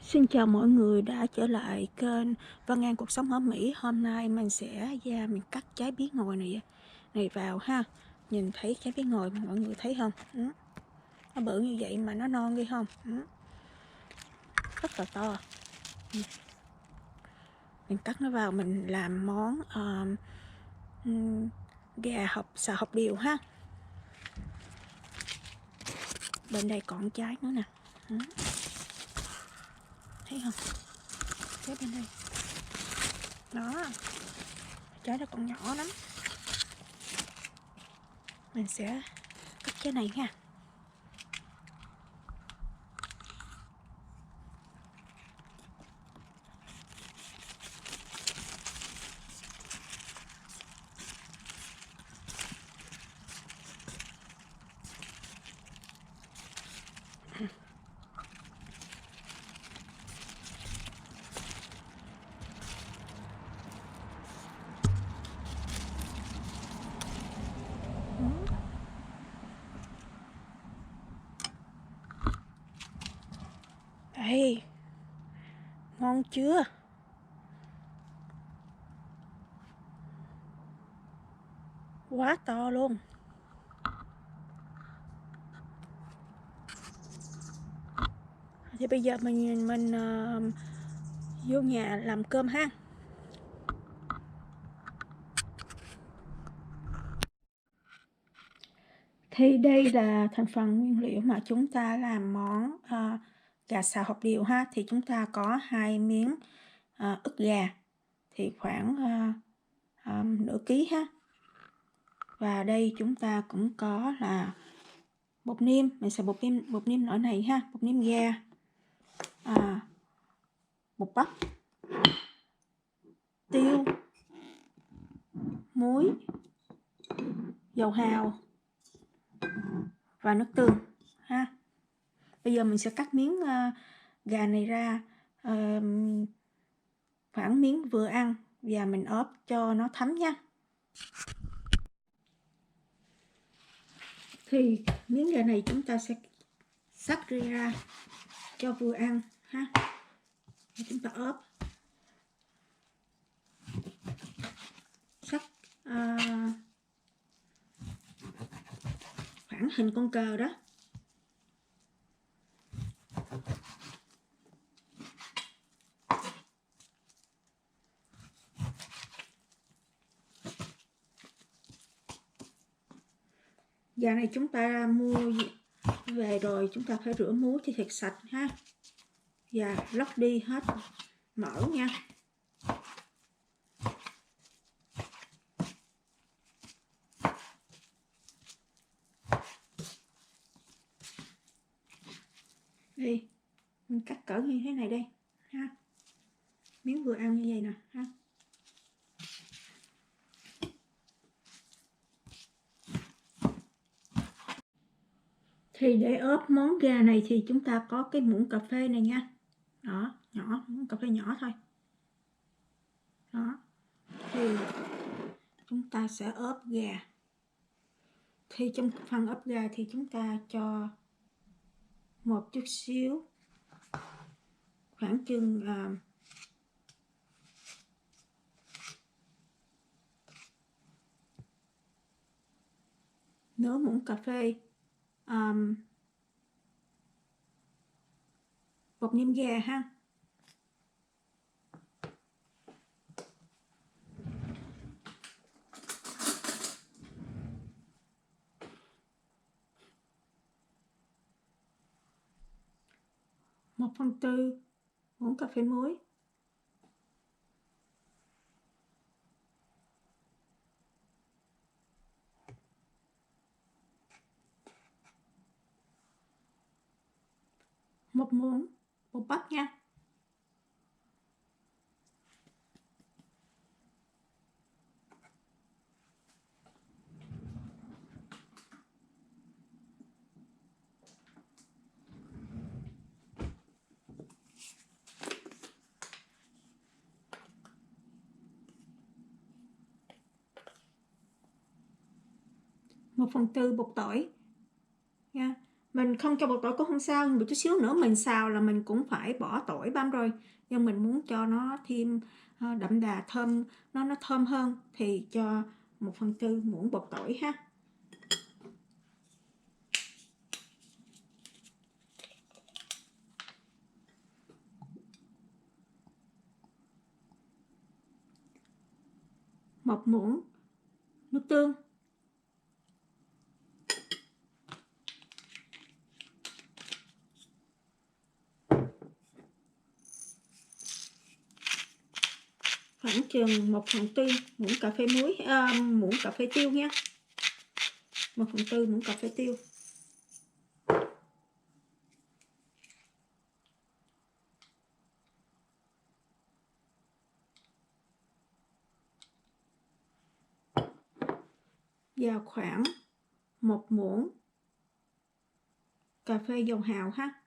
Xin chào mọi người đã trở lại kênh Vân An Cuộc Sống ở Mỹ. Hôm nay mình sẽ ra mình cắt trái bí ngòi này vào ha. Nhìn thấy trái bí ngòi mà mọi người thấy không? Nó bự như vậy mà nó non ghê không? Rất là to. Mình cắt nó vào mình làm món gà xào hột điều ha. Bên đây còn trái nữa nè. Thấy không? Trái bên đây. Đó. Trái nó còn nhỏ lắm. Mình sẽ cắt trái này ha. Đây, ngon chưa? Quá to luôn. Thì bây giờ mình vô nhà làm cơm ha. Thì đây là thành phần nguyên liệu mà chúng ta làm món gà xào hột điều ha. Thì chúng ta có 2 miếng ức gà thì khoảng nửa ký ha. Và đây chúng ta cũng có là bột nêm, mình sẽ bột nêm loại này ha, bột nêm gà, bột bắp, tiêu, muối, dầu hào và nước tương ha. Bây giờ mình sẽ cắt miếng gà này ra khoảng miếng vừa ăn và mình ốp cho nó thấm nha. Thì miếng gà này chúng ta sẽ xắt ra cho vừa ăn ha. Chúng ta ốp xắt khoảng hình con cờ đó. Gà này chúng ta mua về rồi chúng ta phải rửa muối cho thật sạch ha, và lóc đi hết mỡ nha. Đây, mình cắt cỡ như thế này đây ha, miếng vừa ăn như vậy nè ha. Thì để ốp món gà này thì chúng ta có cái muỗng cà phê này nha. Đó, nhỏ, muỗng cà phê nhỏ thôi. Đó. Thì chúng ta sẽ ốp gà. Thì trong phần ốp gà thì chúng ta cho một chút xíu, khoảng chừng nửa muỗng cà phê bột nêm gà ha. Một phần tư muỗng cà phê muối. Một muỗng bột bắp nha. Một phần tư bột tỏi nha. Mình không cho bột tỏi cũng không sao, một chút xíu nữa mình xào là mình cũng phải bỏ tỏi băm rồi, nhưng mình muốn cho nó thêm đậm đà thơm, nó thơm hơn thì cho 1/4 muỗng bột tỏi ha. Một muỗng nước tương, khoảng chừng 1/4 muỗng cà phê muối, muỗng cà phê tiêu nha, 1/4 muỗng cà phê tiêu. Và khoảng 1 muỗng cà phê dầu hào ha.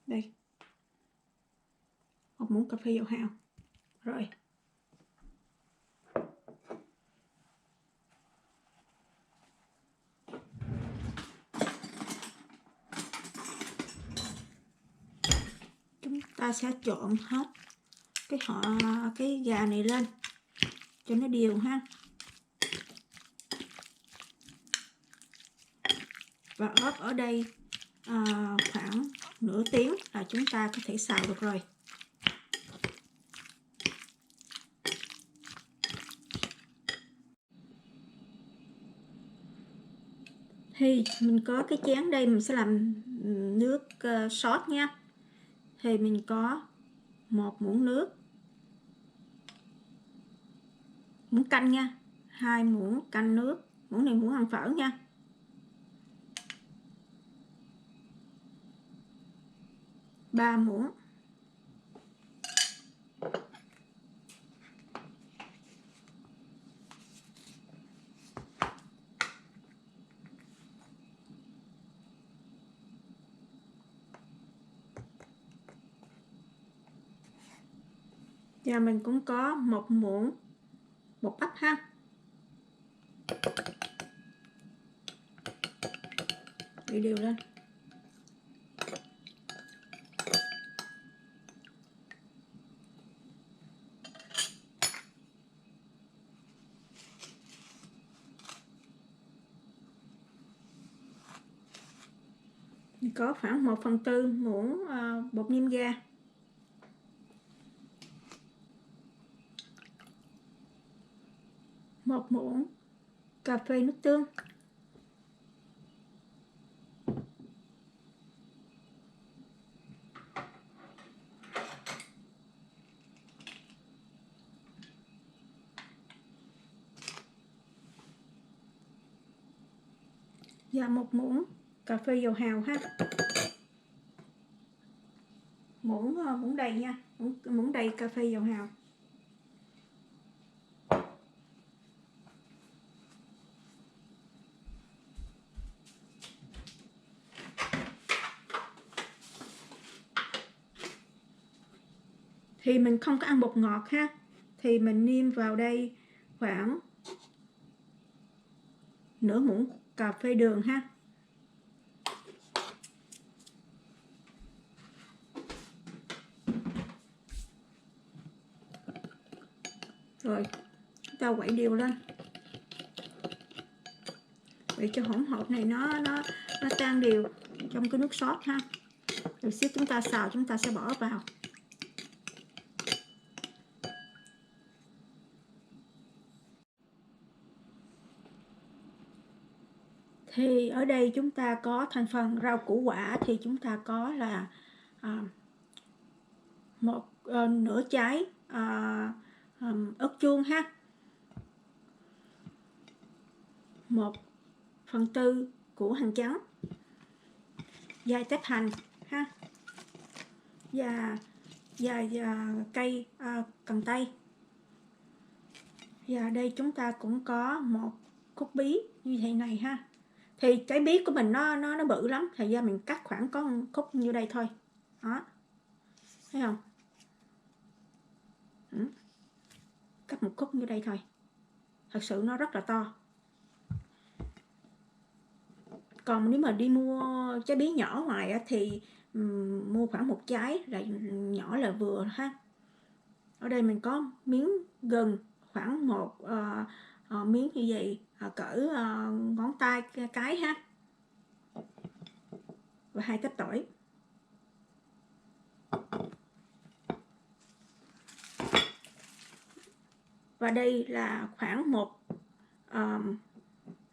Đây, 1 muỗng cà phê dầu hào. Rồi. Chúng ta sẽ trộn hết cái gà này lên cho nó đều ha. Và ốp ở đây khoảng nửa tiếng là chúng ta có thể xào được rồi. Thì mình có cái chén đây, mình sẽ làm nước sốt nha. Thì mình có 1 muỗng nước, muỗng canh nha, 2 muỗng canh nước, muỗng này muỗng ăn phở nha. 3 muỗng. Và mình cũng có 1 muỗng bột bắp ha. Để đều lên. Mình có khoảng 1/4 muỗng bột nêm ga. Một muỗng cà phê nước tương. Và 1 muỗng cà phê dầu hào ha. Muỗng đầy nha, muỗng đầy cà phê dầu hào. Thì mình không có ăn bột ngọt ha, thì mình nêm vào đây khoảng nửa muỗng cà phê đường ha. Rồi chúng ta quậy đều lên để cho hỗn hợp này nó tan đều trong cái nước sốt ha. Rồi xíu chúng ta xào, chúng ta sẽ bỏ vào. Thì ở đây chúng ta có thành phần rau củ quả, thì chúng ta có là nửa trái ớt chuông ha, 1/4 củ hành trắng, vài tép hành ha, và cây cần tây. Và đây chúng ta cũng có 1 khúc bí như thế này ha. Thì cái bí của mình nó bự lắm, thì ra mình cắt khoảng có 1 khúc như đây thôi đó, thấy không? Cắt một khúc như đây thôi, thật sự nó rất là to. Còn nếu mà đi mua trái bí nhỏ ngoài thì mua khoảng một trái là nhỏ là vừa ha. Ở đây mình có miếng gừng khoảng một miếng như vậy, cỡ ngón tay cái ha, và 2 tép tỏi. Và đây là khoảng một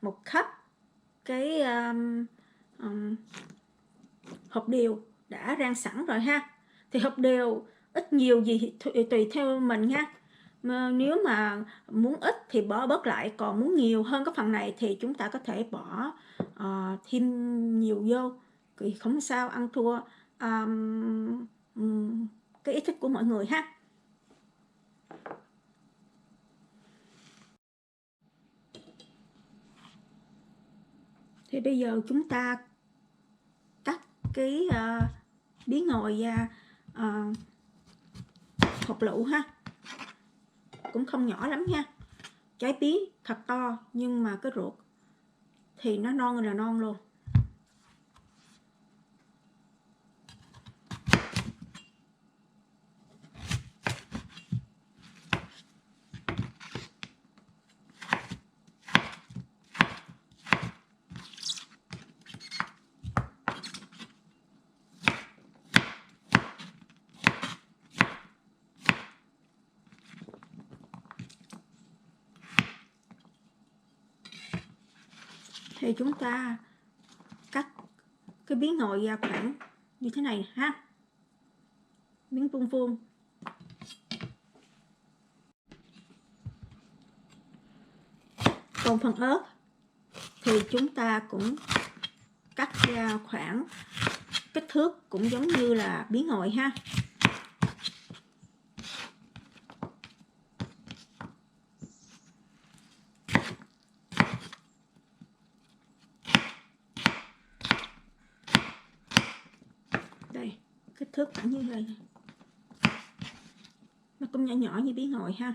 cup cái hột điều đã rang sẵn rồi ha. Thì hột điều ít nhiều gì tùy theo mình ha. Nếu mà muốn ít thì bỏ bớt lại, còn muốn nhiều hơn cái phần này thì chúng ta có thể bỏ thêm nhiều vô, thì không sao, ăn thua cái ý thích của mọi người ha. Thì bây giờ chúng ta cắt cái bí ngòi và hột lựu ha, cũng không nhỏ lắm nha. Trái bí thật to nhưng mà cái ruột thì nó non là non luôn. Thì chúng ta cắt cái bí ngòi ra khoảng như thế này ha, miếng vuông vuông. Còn phần ớt thì chúng ta cũng cắt ra khoảng kích thước cũng giống như là bí ngòi ha. Đây, kích thước khoảng như vậy, nó cũng nhỏ nhỏ như bí ngòi ha.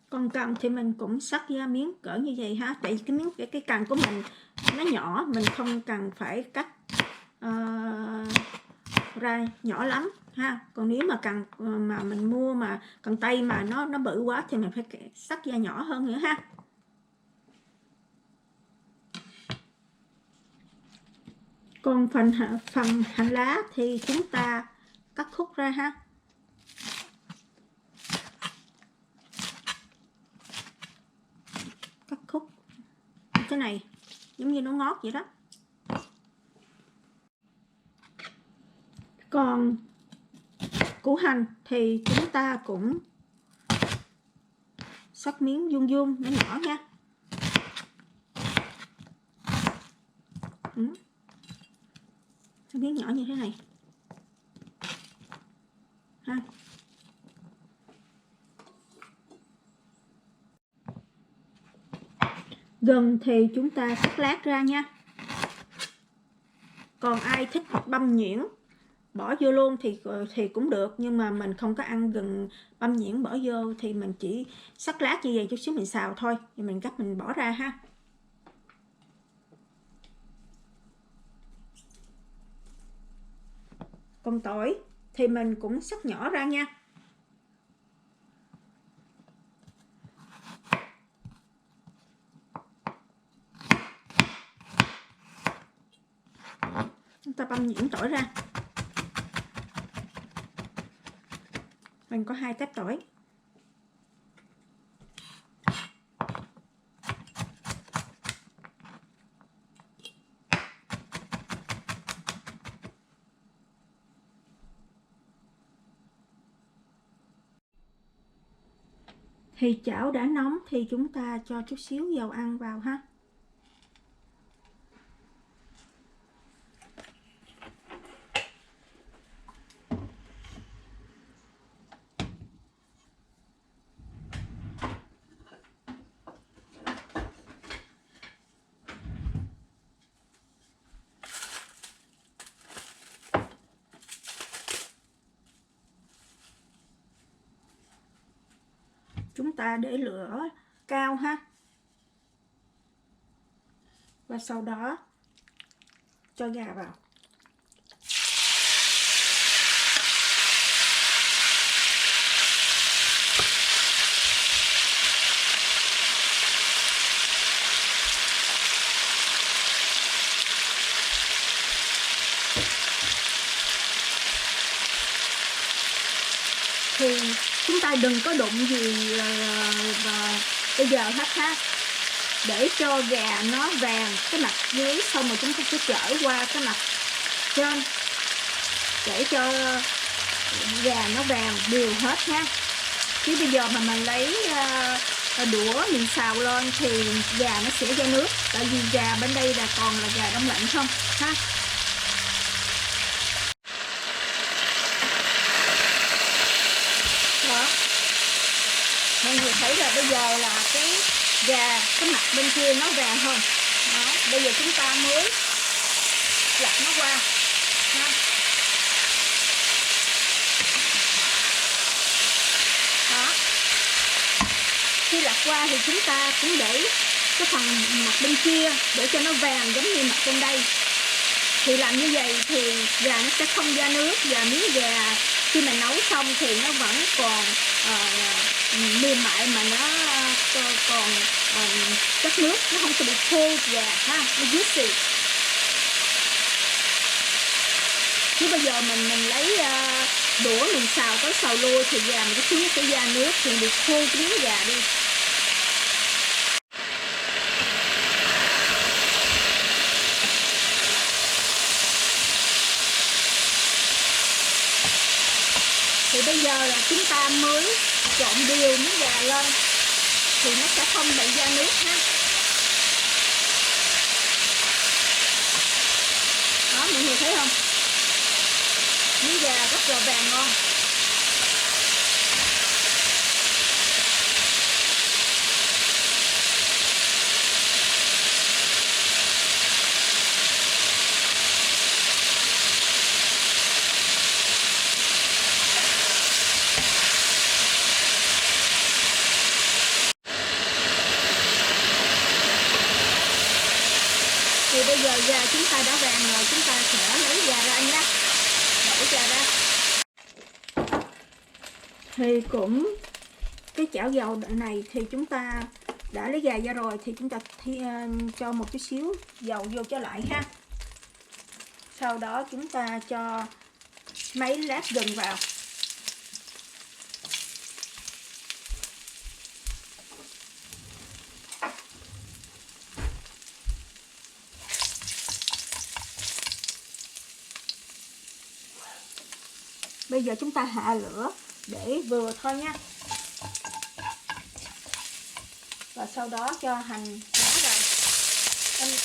Còn cần thì mình cũng cắt ra miếng cỡ như vậy ha, tại vì cái miếng cái cần của mình nó nhỏ, mình không cần phải cắt ra nhỏ lắm ha. Còn nếu mà cần mà mình mua mà cần tay mà nó bự quá thì mình phải cắt ra nhỏ hơn nữa ha. Còn phần hành lá thì chúng ta cắt khúc ra ha. Cắt khúc như thế này, giống như nó ngót vậy đó. Còn củ hành thì chúng ta cũng cắt miếng vuông vuông nhỏ nhỏ nha. Miếng nhỏ như thế này ha. Gừng thì chúng ta cắt lát ra nha. Còn ai thích băm nhuyễn bỏ vô luôn thì cũng được, nhưng mà mình không có ăn gừng băm nhuyễn bỏ vô, thì mình chỉ cắt lát như vậy chút xíu mình xào thôi, thì mình cắt mình bỏ ra ha. Còn tỏi thì mình cũng cắt nhỏ ra nha. Chúng ta băm nhuyễn tỏi ra. Mình có 2 tép tỏi. Thì chảo đã nóng thì chúng ta cho chút xíu dầu ăn vào ha. chúng ta để lửa cao ha. Và sau đó cho gà vào. Thì chúng ta đừng có đụng gì bây giờ hết ha, để cho gà nó vàng cái mặt dưới, xong rồi chúng ta sẽ chở qua cái mặt trên để cho gà nó vàng đều hết ha. Chứ bây giờ mà mình lấy đũa mình xào lên thì gà nó sẽ ra nước, tại vì gà bên đây là còn là gà đông lạnh không ha. Đó, mọi người thấy là bây giờ là cái gà cái mặt bên kia nó vàng hơn. Đó, bây giờ chúng ta mới lật nó qua ha. Đó, khi lật qua thì chúng ta cũng để cái phần mặt bên kia để cho nó vàng giống như mặt bên đây. Thì làm như vậy thì gà nó sẽ không ra nước, và miếng gà khi mình nấu xong thì nó vẫn còn mềm mại, mà nó còn chất nước, nó không có bị khô gà ha, nó juicy. Chứ bây giờ mình lấy đũa mình xào tới xào lui thì gà mình cái thứ sẽ ra nước thì bị khô cái miếng gà đi. Thì bây giờ là chúng ta mới trộn đều miếng gà lên thì nó sẽ không bị ra nước ha. Đó, mọi người thấy không? Miếng gà rất là vàng ngon. Thì bây giờ gà chúng ta đã vàng rồi, chúng ta sẽ lấy gà ra nhé, đổ gà ra. Thì cũng cái chảo dầu này thì chúng ta đã lấy gà ra rồi, thì chúng ta cho một chút xíu dầu vô cho lại ha. Sau đó chúng ta cho mấy lát gừng vào. Bây giờ chúng ta hạ lửa để vừa thôi nha. Và sau đó cho hành lá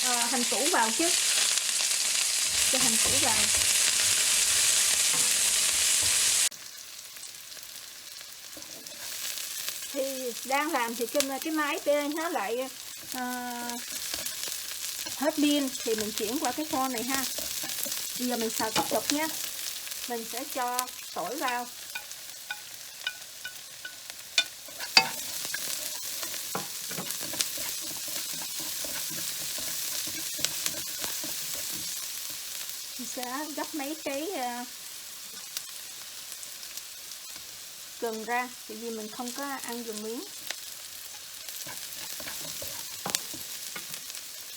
vào, hành củ vào chứ. Cho hành củ vào. Thì đang làm thì cái máy bên nó lại hết pin, thì mình chuyển qua cái con này ha. Bây giờ mình xào tiếp tục nha. Mình sẽ cho tỏi vào. Mình sẽ gấp mấy cái gừng ra, tại vì mình không có ăn gừng miếng.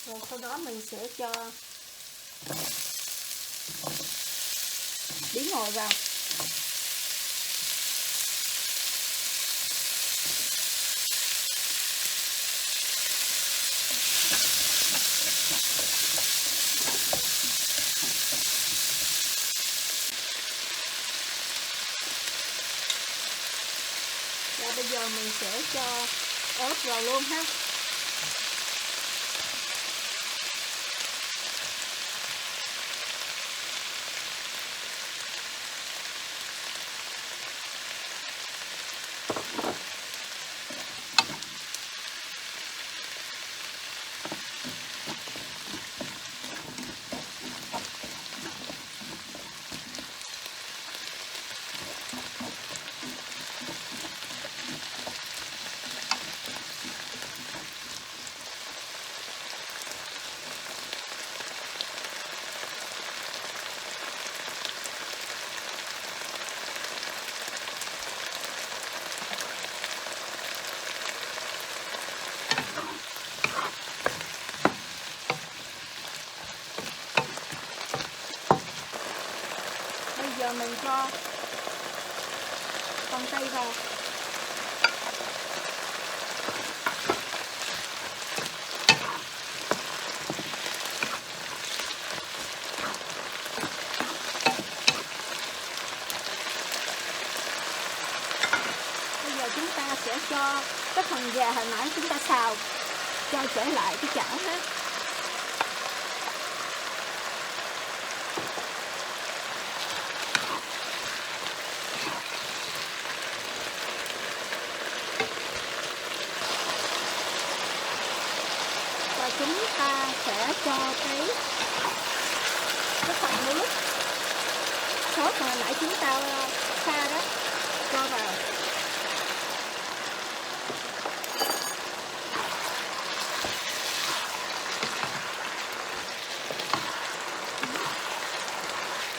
Rồi sau đó mình sẽ cho bí ngò vào. Và bây giờ mình sẽ cho ớt vào luôn ha. cho con tây vào. Bây giờ chúng ta sẽ cho cái phần gà hồi nãy chúng ta xào cho trở lại cái chảo ha. Và chúng ta sẽ cho cái phần nước sốt hồi nãy chúng ta pha đó cho vào.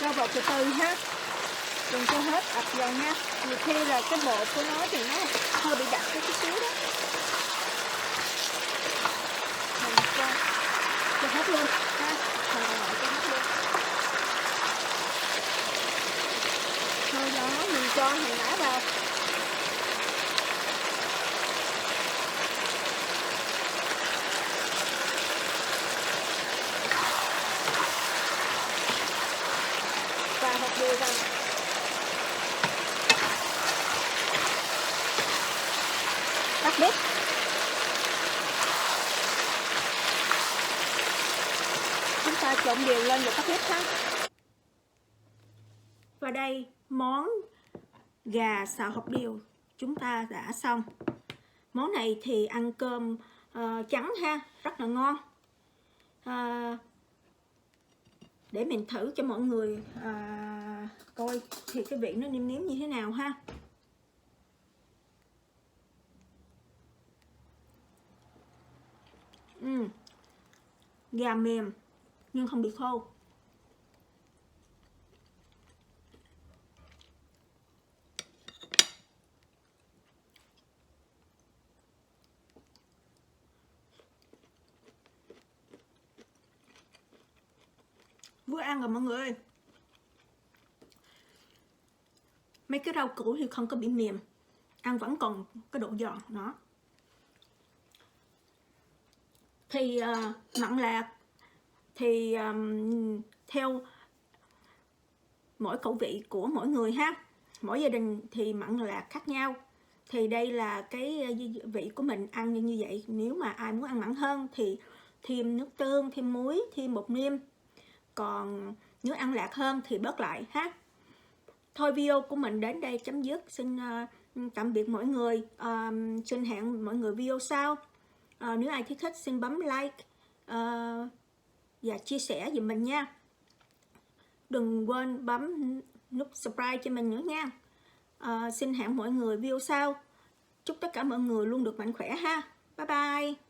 Cho vào từ từ ha, đừng cho hết ập vào nha. Nhiều khi là cái bột của nó thì nó hơi bị đặc cái xíu đó. Mình cho hết luôn ha, cho hết luôn. Sau đó mình cho hành lá vào. Và hột điều vào. Tắt bếp. Chúng ta trộn đều lên rồi tắt bếp ha. Và đây món gà xào hột điều chúng ta đã xong. Món này thì ăn cơm trắng ha, rất là ngon. Để mình thử cho mọi người coi thì cái vị nó nêm nếm như thế nào ha. Gà mềm nhưng không bị khô. Vừa ăn rồi mọi người. Mấy cái rau củ thì không có bị mềm, ăn vẫn còn cái độ giòn nó. Thì mặn lạc thì theo mỗi khẩu vị của mỗi người ha, mỗi gia đình thì mặn lạc khác nhau. Thì đây là cái vị của mình ăn như vậy. Nếu mà ai muốn ăn mặn hơn thì thêm nước tương, thêm muối, thêm bột nêm. Còn nếu ăn lạc hơn thì bớt lại ha. Thôi video của mình đến đây chấm dứt. Xin tạm biệt mọi người. Xin hẹn mọi người video sau. Nếu ai thích xin bấm like và chia sẻ giùm mình nha. Đừng quên bấm nút subscribe cho mình nữa nha. Xin hẹn mọi người video sau. Chúc tất cả mọi người luôn được mạnh khỏe ha. Bye bye.